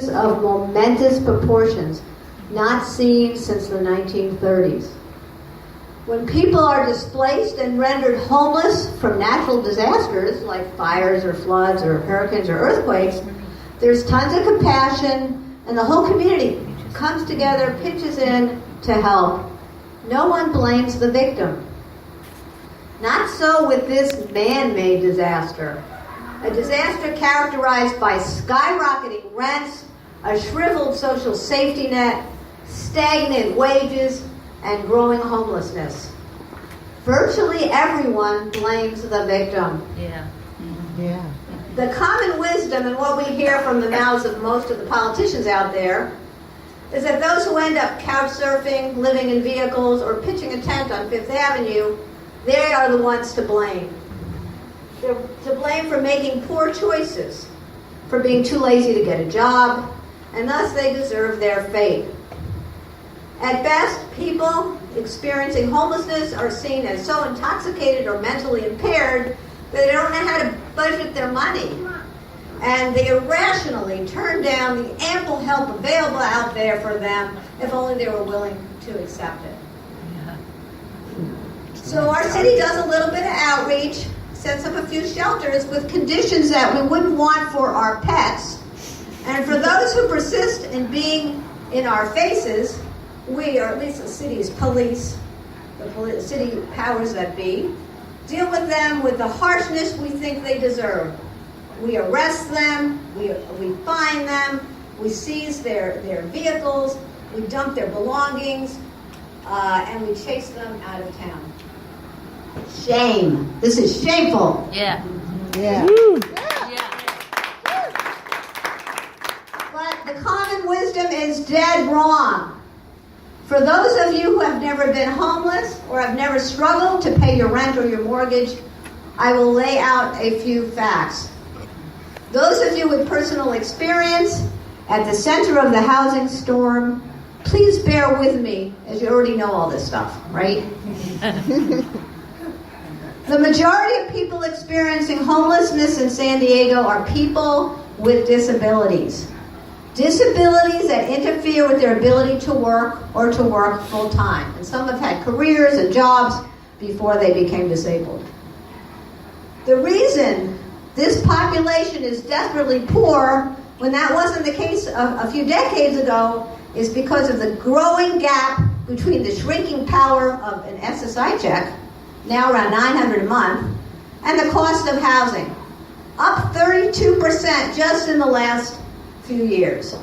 of momentous proportions, not seen since the 1930s. When people are displaced and rendered homeless from natural disasters like fires or floods or hurricanes or earthquakes, there's tons of compassion and the whole community comes together, pitches in to help. No one blames the victim. Not so with this man-made disaster. A disaster characterized by skyrocketing rents, a shriveled social safety net, stagnant wages, and growing homelessness. Virtually everyone blames the victim. Yeah. Yeah. The common wisdom and what we hear from the mouths of most of the politicians out there is that those who end up couch surfing, living in vehicles, or pitching a tent on Fifth Avenue, they are the ones to blame. They're to blame for making poor choices, for being too lazy to get a job, and thus they deserve their fate. At best, people experiencing homelessness are seen as so intoxicated or mentally impaired that they don't know how to budget their money. And they irrationally turn down the ample help available out there for them if only they were willing to accept it. So our city does a little bit of outreach, sets up a few shelters with conditions that we wouldn't want for our pets. And for those who persist in being in our faces, we, or at least the city's police, the city powers that be, deal with them with the harshness we think they deserve. We arrest them, we fine them, we seize their vehicles, we dump their belongings, and we chase them out of town. Shame. This is shameful. Yeah. Yeah. But the common wisdom is dead wrong. For those of you who have never been homeless or have never struggled to pay your rent or your mortgage, I will lay out a few facts. Those of you with personal experience at the center of the housing storm, please bear with me, as you already know all this stuff, right? The majority of people experiencing homelessness in San Diego are people with disabilities. Disabilities that interfere with their ability to work or to work full-time. And some have had careers and jobs before they became disabled. The reason this population is desperately poor, when that wasn't the case a few decades ago, is because of the growing gap between the shrinking power of an SSI check, now around $900 a month, and the cost of housing, up 32% just in the last few years.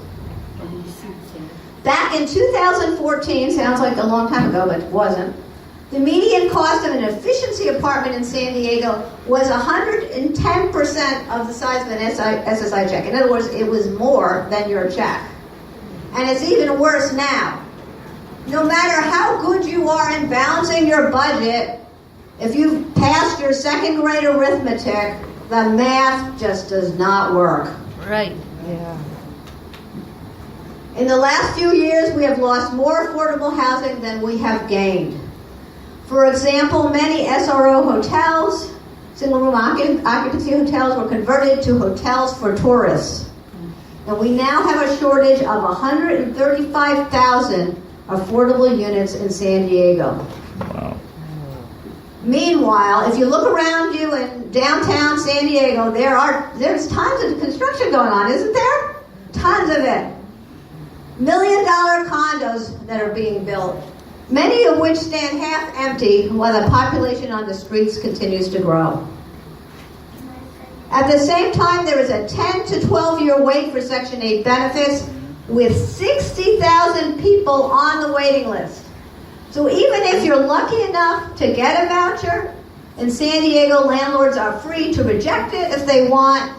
Back in 2014, sounds like a long time ago, but it wasn't, the median cost of an efficiency apartment in San Diego was 110% of the size of an SSI check. In other words, it was more than your check. And it's even worse now. No matter how good you are in balancing your budget, if you've passed your second grade arithmetic, the math just does not work. Right. Yeah. In the last few years, we have lost more affordable housing than we have gained. For example, many SRO hotels, single-room occupancy hotels, were converted to hotels for tourists. And we now have a shortage of 135,000 affordable units in San Diego. Wow. Meanwhile, if you look around you in downtown San Diego, there's tons of construction going on, isn't there? Tons of it. $1 million condos that are being built, many of which stand half empty while the population on the streets continues to grow. At the same time, there is a 10 to 12-year wait for Section 8 benefits, with 60,000 people on the waiting list. So even if you're lucky enough to get a voucher, in San Diego, landlords are free to reject it if they want,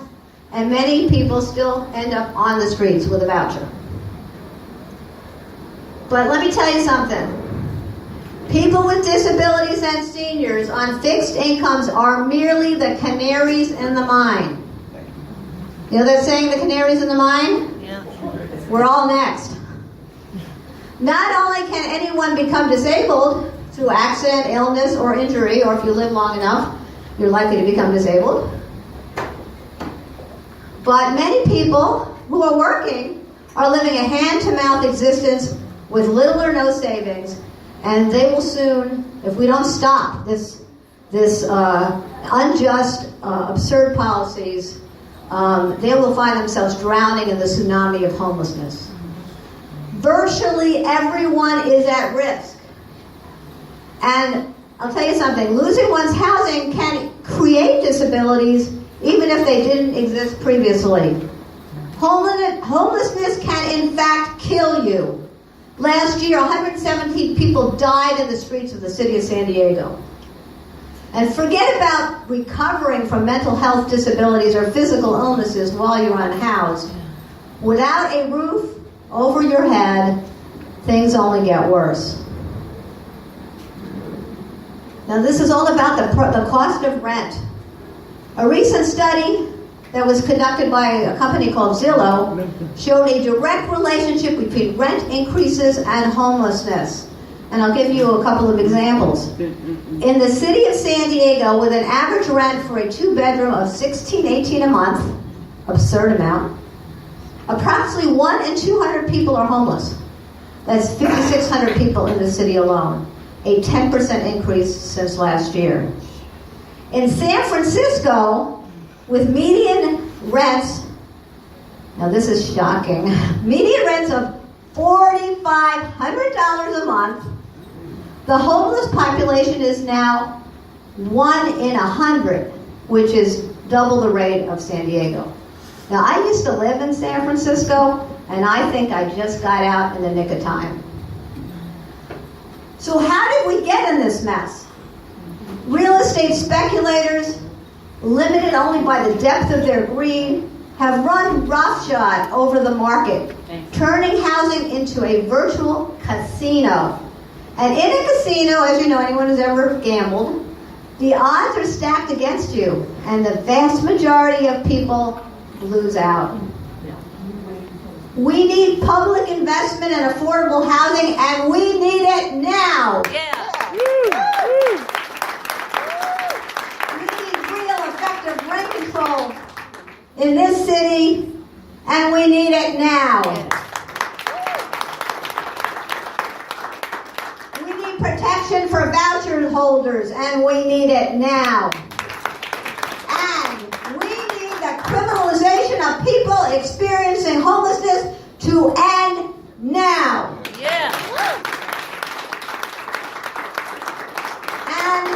and many people still end up on the streets with a voucher. But let me tell you something. People with disabilities and seniors on fixed incomes are merely the canaries in the mine. You know that saying, the canaries in the mine? Yeah. We're all next. Not only can anyone become disabled through accident, illness, or injury, or if you live long enough, you're likely to become disabled, but many people who are working are living a hand-to-mouth existence with little or no savings, and they will soon, if we don't stop this unjust, absurd policies, they will find themselves drowning in the tsunami of homelessness. Virtually everyone is at risk. And I'll tell you something, losing one's housing can create disabilities even if they didn't exist previously. Homelessness can in fact kill you. Last year, 117 people died in the streets of the city of San Diego. And forget about recovering from mental health disabilities or physical illnesses while you're unhoused. Without a roof over your head, things only get worse. Now this is all about the cost of rent. A recent study that was conducted by a company called Zillow showed a direct relationship between rent increases and homelessness. And I'll give you a couple of examples. In the city of San Diego, with an average rent for a two-bedroom of $16-18 a month, absurd amount, approximately 1 in 200 people are homeless. That's 5,600 people in the city alone, a 10% increase since last year. In San Francisco, with median rents, now this is shocking, median rents of $4,500 a month, the homeless population is now 1 in 100, which is double the rate of San Diego. Now, I used to live in San Francisco, and I think I just got out in the nick of time. So how did we get in this mess? Real estate speculators, limited only by the depth of their greed, have run roughshod over the market, turning housing into a virtual casino. And in a casino, as you know, anyone who's ever gambled, the odds are stacked against you, and the vast majority of people lose out. We need public investment in affordable housing, and we need it now. Yeah. We need real effective rent control in this city, and we need it now. We need protection for voucher holders, and we need it now. And we need the criminalization of people experiencing homelessness to end now. Yeah. And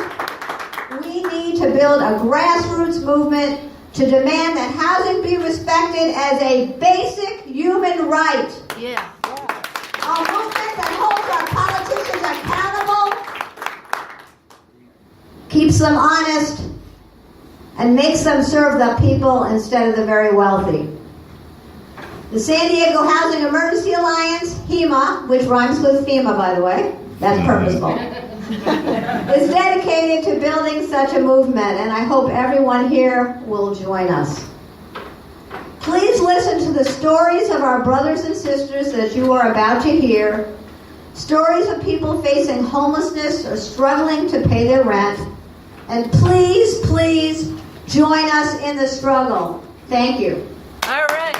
we need to build a grassroots movement to demand that housing be respected as a basic human right. Yeah. A movement that holds our politicians accountable, keeps them honest, and makes them serve the people instead of the very wealthy. The San Diego Housing Emergency Alliance, HEMA, which rhymes with FEMA, by the way, that's purposeful, is dedicated to building such a movement, and I hope everyone here will join us. Please listen to the stories of our brothers and sisters that you are about to hear, stories of people facing homelessness or struggling to pay their rent, and please, please join us in the struggle. Thank you. All right.